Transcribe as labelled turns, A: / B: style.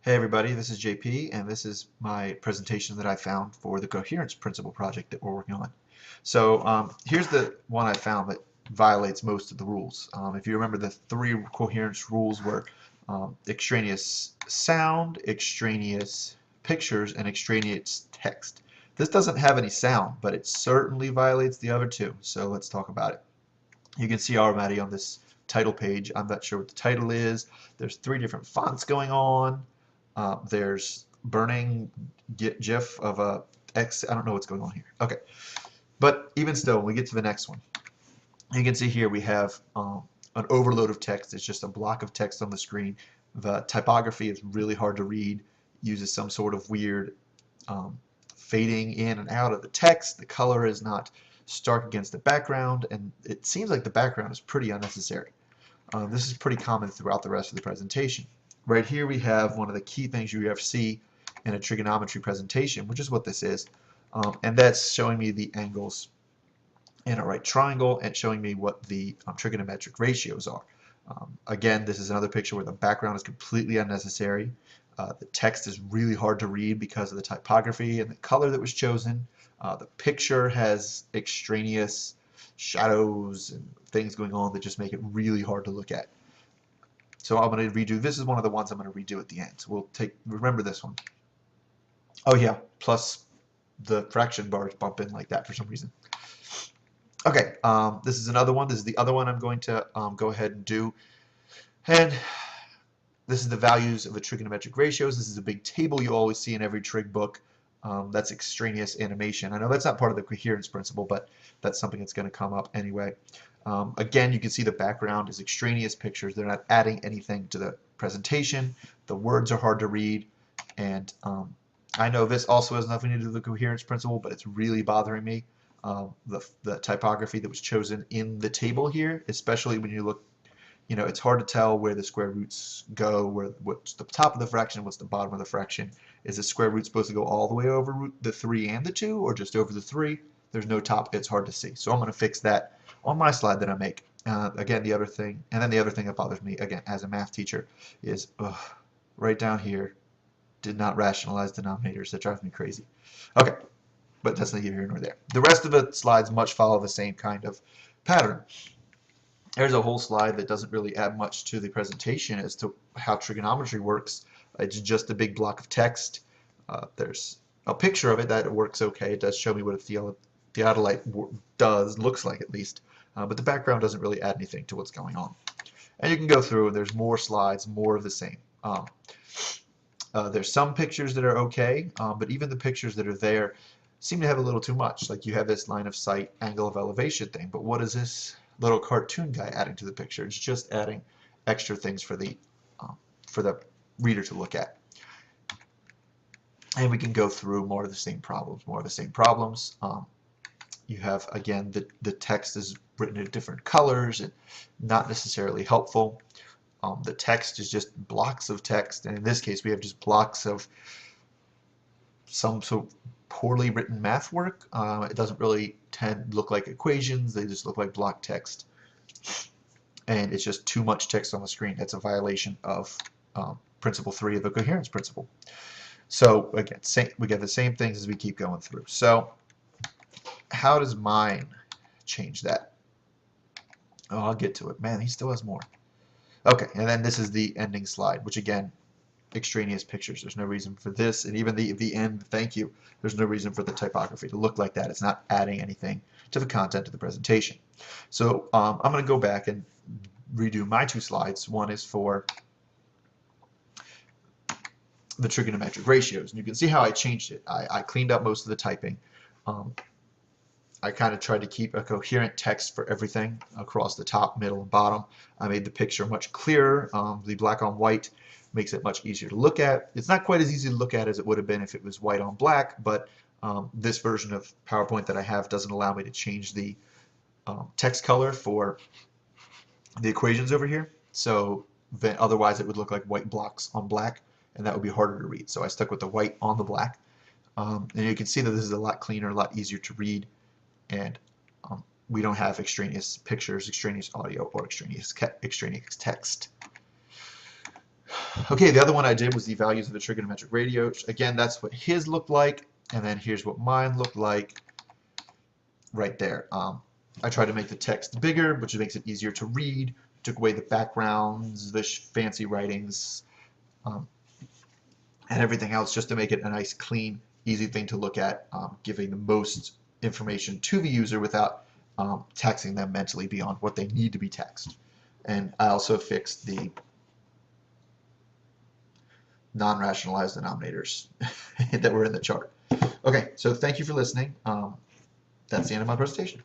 A: Hey everybody, this is JP, and this is my presentation that I found for the Coherence Principle project that we're working on. So here's the one I found that violates most of the rules. If you remember, the three coherence rules were extraneous sound, extraneous pictures, and extraneous text. This doesn't have any sound, but it certainly violates the other two, so let's talk about it. You can see already on this title page, I'm not sure what the title is. There's three different fonts going on. There's burning GIF of a X. I don't know what's going on here. Okay, but even still, when we get to the next one, you can see here we have an overload of text. It's just a block of text on the screen. The typography is really hard to read. Uses some sort of weird fading in and out of the text. The color is not stark against the background, and it seems like the background is pretty unnecessary. This is pretty common throughout the rest of the presentation. Right here we have one of the key things you ever see in a trigonometry presentation, which is what this is, and that's showing me the angles in a right triangle and showing me what the trigonometric ratios are. Again, this is another picture where the background is completely unnecessary. The text is really hard to read because of the typography and the color that was chosen. The picture has extraneous shadows and things going on that just make it really hard to look at. So I'm going to redo. This is one of the ones I'm going to redo at the end. So remember this one. Oh yeah, plus the fraction bars bump in like that for some reason. Okay, this is another one. This is the other one I'm going to go ahead and do. And this is the values of the trigonometric ratios. This is a big table you always see in every trig book. That's extraneous animation. I know that's not part of the coherence principle, but that's something that's going to come up anyway. Again, you can see the background is extraneous pictures. They're not adding anything to the presentation. The words are hard to read, and I know this also has nothing to do with the coherence principle, but it's really bothering me. The typography that was chosen in the table here, especially when you look, it's hard to tell where the square roots go, what's the top of the fraction, what's the bottom of the fraction. Is the square root supposed to go all the way over the 3 and the 2, or just over the 3? There's no top, it's hard to see. So I'm going to fix that on my slide that I make. Again, the other thing that bothers me, again, as a math teacher, is right down here, did not rationalize denominators. That drives me crazy. Okay, but that's neither here nor there. The rest of the slides much follow the same kind of pattern. There's a whole slide that doesn't really add much to the presentation as to how trigonometry works. It's just a big block of text. There's a picture of it that works okay. It does show me what a theodolite looks like at least, but the background doesn't really add anything to what's going on. And you can go through and there's more slides, more of the same. There's some pictures that are okay, but even the pictures that are there seem to have a little too much. Like you have this line of sight, angle of elevation thing, but what is this little cartoon guy adding to the picture? It's just adding extra things for the reader to look at. And we can go through more of the same problems. You have, again, the text is written in different colors and not necessarily helpful. The text is just blocks of text, and in this case we have just blocks of some sort of poorly written math work. It doesn't really look like equations, they just look like block text. And it's just too much text on the screen. That's a violation of Principle 3 of the coherence principle. So again, we get the same things as we keep going through. So how does mine change that? Oh, I'll get to it. Man, he still has more. Okay, and then this is the ending slide, which again, extraneous pictures. There's no reason for this, and even the end, thank you, there's no reason for the typography to look like that. It's not adding anything to the content of the presentation. So I'm going to go back and redo my two slides. One is for the trigonometric ratios, and you can see how I changed it. I cleaned up most of the typing. I kind of tried to keep a coherent text for everything across the top, middle, and bottom. I made the picture much clearer. The black on white makes it much easier to look at. It's not quite as easy to look at as it would have been if it was white on black, but this version of PowerPoint that I have doesn't allow me to change the text color for the equations over here. So then otherwise it would look like white blocks on black, and that would be harder to read. So I stuck with the white on the black. And you can see that this is a lot cleaner, a lot easier to read, and we don't have extraneous pictures, extraneous audio, or extraneous text. Okay, the other one I did was the values of a trigonometric ratio. Again, that's what his looked like, and then here's what mine looked like right there. I tried to make the text bigger, which makes it easier to read. Took away the backgrounds, the fancy writings, um, and everything else just to make it a nice, clean, easy thing to look at, giving the most information to the user without taxing them mentally beyond what they need to be taxed. And I also fixed the non-rationalized denominators that were in the chart. Okay, so thank you for listening. That's the end of my presentation.